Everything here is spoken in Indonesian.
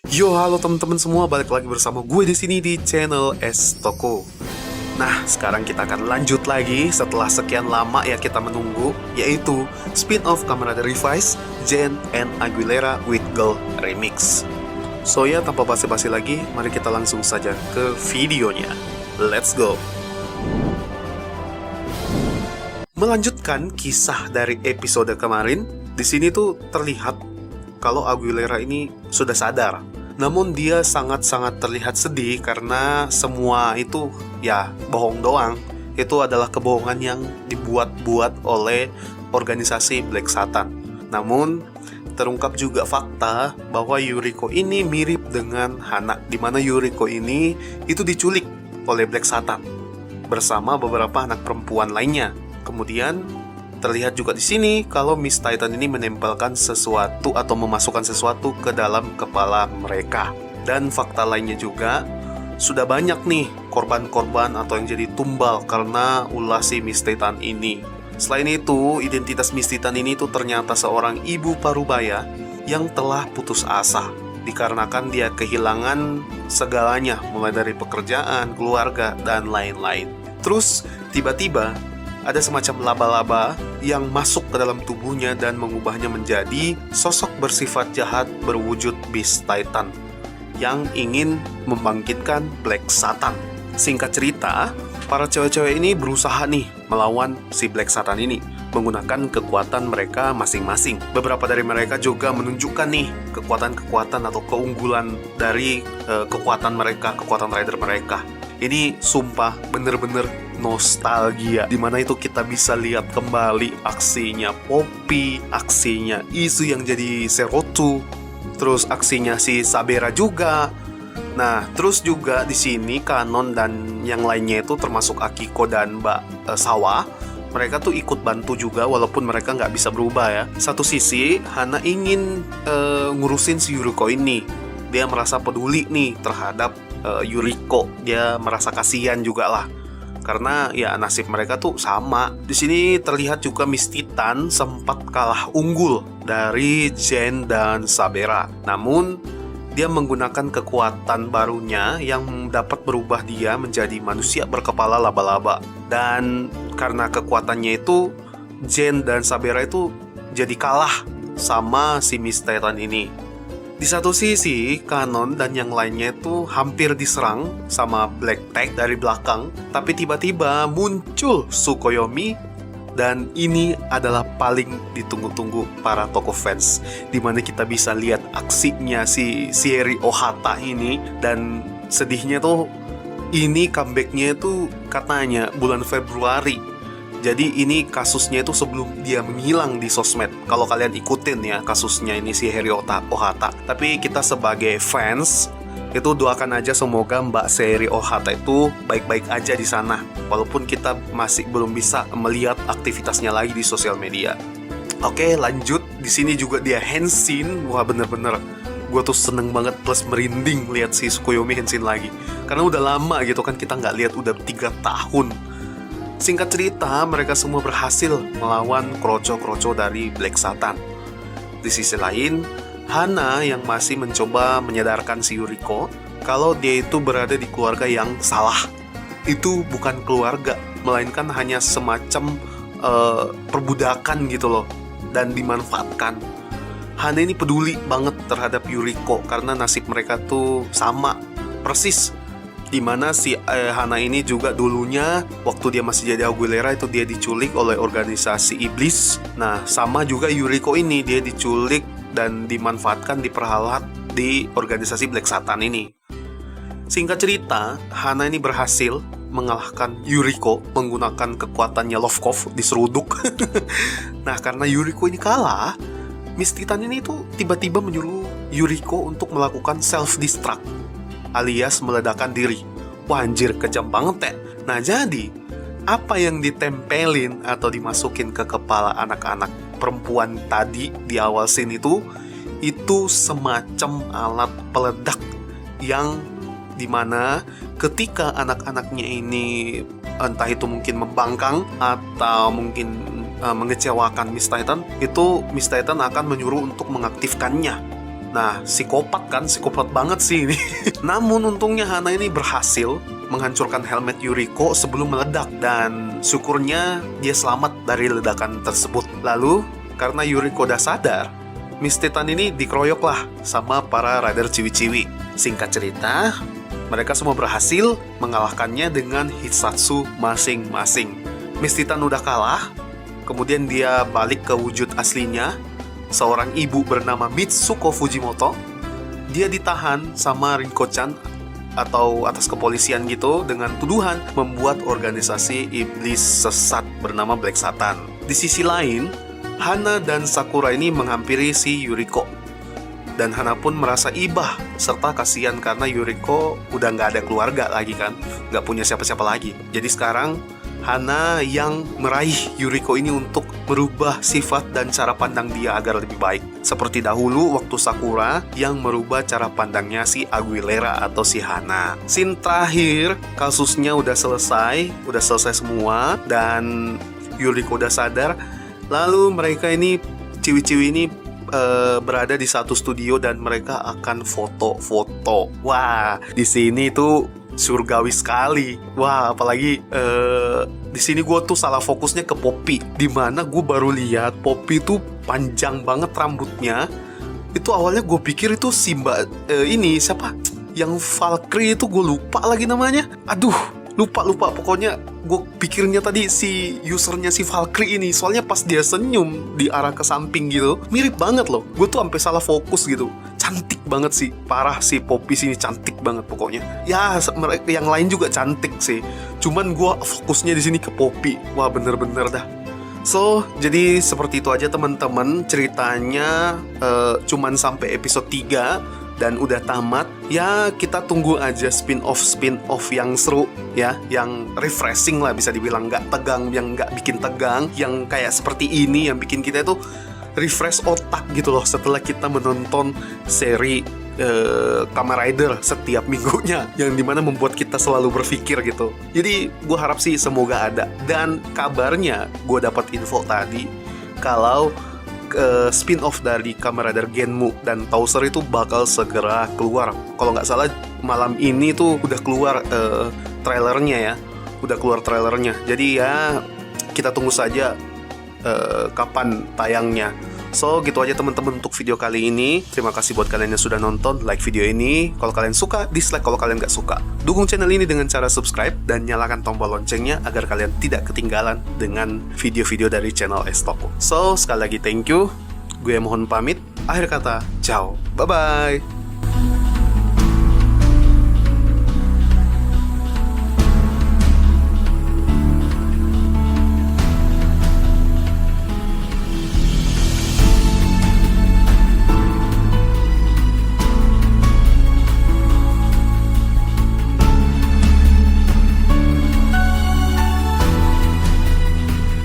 Yo, halo teman-teman semua, balik lagi bersama gue di sini di channel S Toko. Nah, sekarang kita akan lanjut lagi setelah sekian lama ya kita menunggu, yaitu spin-off Kamen Rider Revice, Jen and Aguilera with Girl Remix. So ya, tanpa basa-basi lagi, mari kita langsung saja ke videonya. Let's go! Melanjutkan kisah dari episode kemarin, di sini tuh terlihat kalau Aguilera ini sudah sadar. Namun dia sangat-sangat terlihat sedih karena semua itu ya bohong doang. Itu adalah kebohongan yang dibuat-buat oleh organisasi Black Satan. Namun terungkap juga fakta bahwa Yuriko ini mirip dengan Hana, di mana Yuriko ini itu diculik oleh Black Satan bersama beberapa anak perempuan lainnya. Kemudian terlihat juga di sini kalau Miss Titan ini menempelkan sesuatu atau memasukkan sesuatu ke dalam kepala mereka. Dan fakta lainnya juga, sudah banyak nih korban-korban atau yang jadi tumbal karena ulah si Miss Titan ini. Selain itu, identitas Miss Titan ini tuh ternyata seorang ibu parubaya yang telah putus asa dikarenakan dia kehilangan segalanya, mulai dari pekerjaan, keluarga, dan lain-lain. Terus tiba-tiba ada semacam laba-laba yang masuk ke dalam tubuhnya dan mengubahnya menjadi sosok bersifat jahat berwujud Beast Titan yang ingin membangkitkan Black Satan. Singkat cerita, para cewek-cewek ini berusaha nih melawan si Black Satan ini menggunakan kekuatan mereka masing-masing. Beberapa dari mereka juga menunjukkan nih kekuatan-kekuatan atau keunggulan dari kekuatan mereka, kekuatan rider mereka. Ini sumpah bener-bener nostalgia, dimana itu kita bisa lihat kembali aksinya Poppy, aksinya Izu yang jadi Serotu, terus aksinya si Sabera juga. Nah, terus juga di sini Kanon dan yang lainnya itu termasuk Akiko dan Mbak Sawa, mereka tuh ikut bantu juga walaupun mereka nggak bisa berubah ya. Satu sisi Hana ingin ngurusin si Yuriko ini, dia merasa peduli nih terhadap Yuriko, dia merasa kasihan juga lah karena ya nasib mereka tuh sama. Di sini terlihat juga Miss Titan sempat kalah unggul dari Jen dan Sabera. Namun dia menggunakan kekuatan barunya yang dapat berubah dia menjadi manusia berkepala laba-laba. Dan karena kekuatannya itu, Jen dan Sabera itu jadi kalah sama si Miss Titan ini. Di satu sisi, Kanon dan yang lainnya itu hampir diserang sama Black Tag dari belakang, tapi tiba-tiba muncul Tsukuyomi, dan ini adalah paling ditunggu-tunggu para toko fans, dimana kita bisa lihat aksinya si Shieri Ohata ini. Dan sedihnya tuh, ini comebacknya itu katanya bulan Februari. Jadi ini kasusnya itu sebelum dia menghilang di sosmed. Kalau kalian ikutin ya kasusnya ini si Shieri Ohata. Tapi kita sebagai fans itu doakan aja semoga Mbak Shieri Ohata itu baik-baik aja di sana. Walaupun kita masih belum bisa melihat aktivitasnya lagi di sosial media. Oke, lanjut. Di sini juga dia Henshin. Wah, bener-bener gue tuh seneng banget plus merinding lihat si Tsukuyomi Henshin lagi. Karena udah lama gitu kan kita nggak lihat, udah 3 tahun. Singkat cerita, mereka semua berhasil melawan kroco-kroco dari Black Satan. Di sisi lain, Hana yang masih mencoba menyadarkan si Yuriko kalau dia itu berada di keluarga yang salah. Itu bukan keluarga, melainkan hanya semacam perbudakan gitu loh, dan dimanfaatkan. Hana ini peduli banget terhadap Yuriko karena nasib mereka tuh sama persis. Dimana si Hana ini juga dulunya waktu dia masih jadi Aguilera itu dia diculik oleh organisasi iblis. Nah, sama juga Yuriko ini, dia diculik dan dimanfaatkan, diperhalat di organisasi Black Satan ini. Singkat cerita, Hana ini berhasil mengalahkan Yuriko menggunakan kekuatannya Lovekov diseruduk. Nah, karena Yuriko ini kalah, Miss Titan ini tuh tiba-tiba menyuruh Yuriko untuk melakukan self-destruct alias meledakan diri. Wah, anjir, kejam banget ya. Nah, jadi apa yang ditempelin atau dimasukin ke kepala anak-anak perempuan tadi di awal scene itu semacam alat peledak yang dimana ketika anak-anaknya ini entah itu mungkin membangkang atau mungkin mengecewakan Miss Titan, itu Miss Titan akan menyuruh untuk mengaktifkannya. Nah, psikopat banget sih ini. Namun untungnya Hana ini berhasil menghancurkan helmet Yuriko sebelum meledak, dan syukurnya dia selamat dari ledakan tersebut. Lalu, karena Yuriko udah sadar, Miss Titan ini dikeroyok lah sama para rider ciwi-ciwi. Singkat cerita, mereka semua berhasil mengalahkannya dengan Hitsatsu masing-masing. Miss Titan udah kalah, kemudian dia balik ke wujud aslinya, seorang ibu bernama Mitsuko Fujimoto. Dia ditahan sama Rinko-chan atau atas kepolisian gitu dengan tuduhan membuat organisasi iblis sesat bernama Black Satan. Di sisi lain, Hana dan Sakura ini menghampiri si Yuriko, dan Hana pun merasa ibah serta kasihan karena Yuriko udah nggak ada keluarga lagi kan, nggak punya siapa-siapa lagi. Jadi sekarang Hana yang meraih Yuriko ini untuk merubah sifat dan cara pandang dia agar lebih baik. Seperti dahulu waktu Sakura yang merubah cara pandangnya si Aguilera atau si Hana. Scene terakhir, kasusnya udah selesai semua, dan Yuriko udah sadar. Lalu mereka ini, ciwi-ciwi ini berada di satu studio dan mereka akan foto-foto. Wah, di sini tuh surgawi sekali. Wah, apalagi di sini gue tuh salah fokusnya ke Poppy, dimana gue baru lihat Poppy tuh panjang banget rambutnya. Itu awalnya gue pikir itu si ini siapa? Yang Valkyrie itu gue lupa lagi namanya. Aduh, lupa. Pokoknya gue pikirnya tadi si usernya si Valkyrie ini. Soalnya pas dia senyum di arah ke samping gitu, mirip banget loh. Gue tuh sampai salah fokus gitu. Cantik banget sih, parah si Poppy sini cantik banget pokoknya. Ya, yang lain juga cantik sih. Cuman gue fokusnya di sini ke Poppy. Wah, bener-bener dah. So, jadi seperti itu aja teman-teman. Ceritanya cuman sampai episode 3 dan udah tamat. Ya, kita tunggu aja spin-off yang seru ya, yang refreshing lah bisa dibilang, nggak tegang, yang nggak bikin tegang, yang kayak seperti ini yang bikin kita itu refresh otak gitu loh setelah kita menonton seri Kamen Rider setiap minggunya, yang dimana membuat kita selalu berpikir gitu. Jadi gue harap sih semoga ada. Dan kabarnya gue dapat info tadi kalau spin-off dari Kamen Rider Genmu dan Towser itu bakal segera keluar. Kalau nggak salah malam ini tuh udah keluar trailernya ya, jadi ya kita tunggu saja kapan tayangnya. So, gitu aja teman-teman untuk video kali ini. Terima kasih buat kalian yang sudah nonton. Like video ini kalau kalian suka, dislike kalau kalian gak suka. Dukung channel ini dengan cara subscribe dan nyalakan tombol loncengnya agar kalian tidak ketinggalan dengan video-video dari channel Estoko. So, sekali lagi thank you. Gue mohon pamit. Akhir kata, ciao. Bye-bye.